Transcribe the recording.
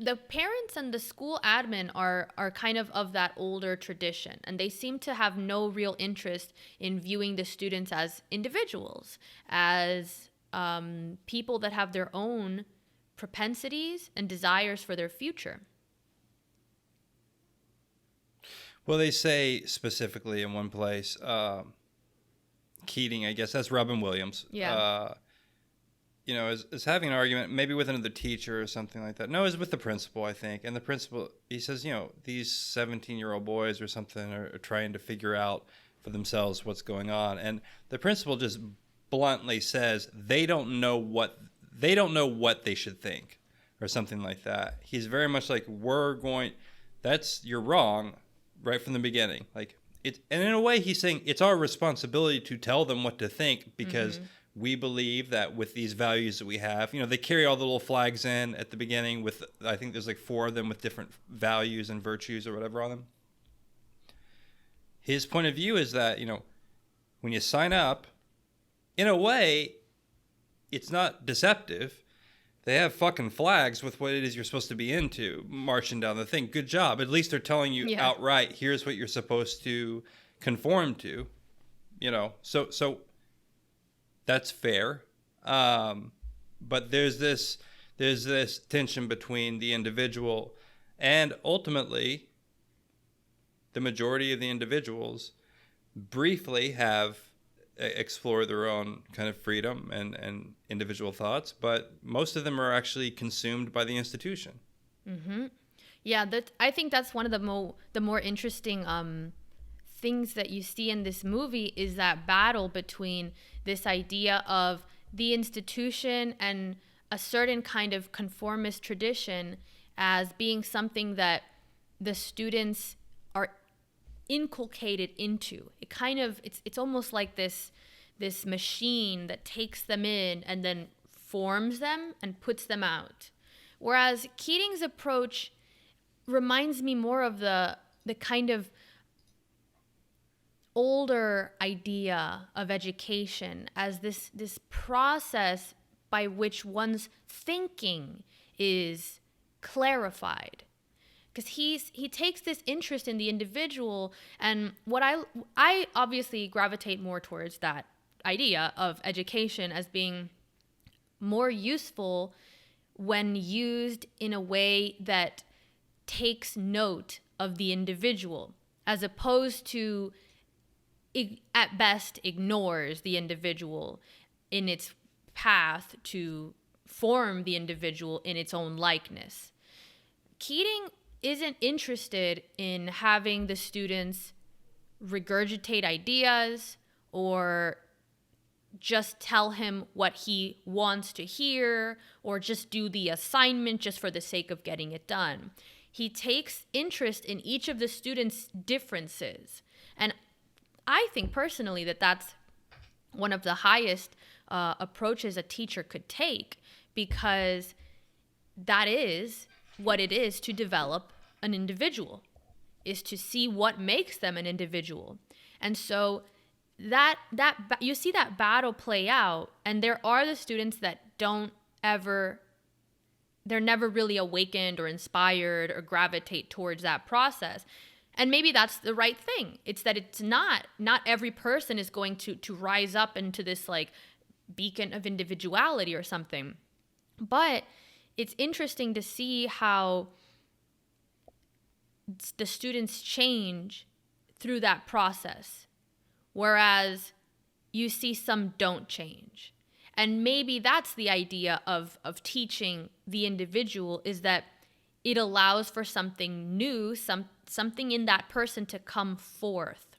the parents and the school admin are kind of that older tradition, and they seem to have no real interest in viewing the students as individuals, as people that have their own propensities and desires for their future. Well, they say specifically in one place, Keating, I guess, that's Robin Williams. Yeah. Is having an argument, maybe with another teacher or something like that. No, it was with the principal, I think. And the principal, he says, these 17-year-old boys or something are trying to figure out for themselves what's going on. And the principal just bluntly says they don't know what they should think or something like that. He's very much like, you're wrong right from the beginning. Like and in a way he's saying it's our responsibility to tell them what to think because we believe that with these values that we have, they carry all the little flags in at the beginning with, I think there's like 4 of them with different values and virtues or whatever on them. His point of view is that, when you sign up, in a way, it's not deceptive. They have fucking flags with what it is you're supposed to be into, marching down the thing. Good job. At least they're telling you outright, here's what you're supposed to conform to, so that's fair. But there's this tension between the individual and ultimately the majority of the individuals briefly have explore their own kind of freedom and individual thoughts, but most of them are actually consumed by the institution. Mm-hmm. Yeah, I think that's one of the more interesting things that you see in this movie is that battle between this idea of the institution and a certain kind of conformist tradition as being something that the students are inculcated into. It's almost like this machine that takes them in and then forms them and puts them out. Whereas Keating's approach reminds me more of the kind of older idea of education as this process by which one's thinking is clarified. Because he takes this interest in the individual, and what I obviously gravitate more towards that idea of education as being more useful when used in a way that takes note of the individual, as opposed to at best ignores the individual in its path to form the individual in its own likeness. Keating isn't interested in having the students regurgitate ideas or just tell him what he wants to hear or just do the assignment just for the sake of getting it done. He takes interest in each of the students' differences. And I think personally that that's one of the highest approaches a teacher could take, because that is what it is to develop an individual, is to see what makes them an individual. And so that you see that battle play out, and there are the students that they're never really awakened or inspired or gravitate towards that process. And maybe that's the right thing. It's that it's not every person is going to rise up into this like beacon of individuality or something. But it's interesting to see how the students change through that process, whereas you see some don't change. And maybe that's the idea of teaching the individual, is that it allows for something new, something in that person to come forth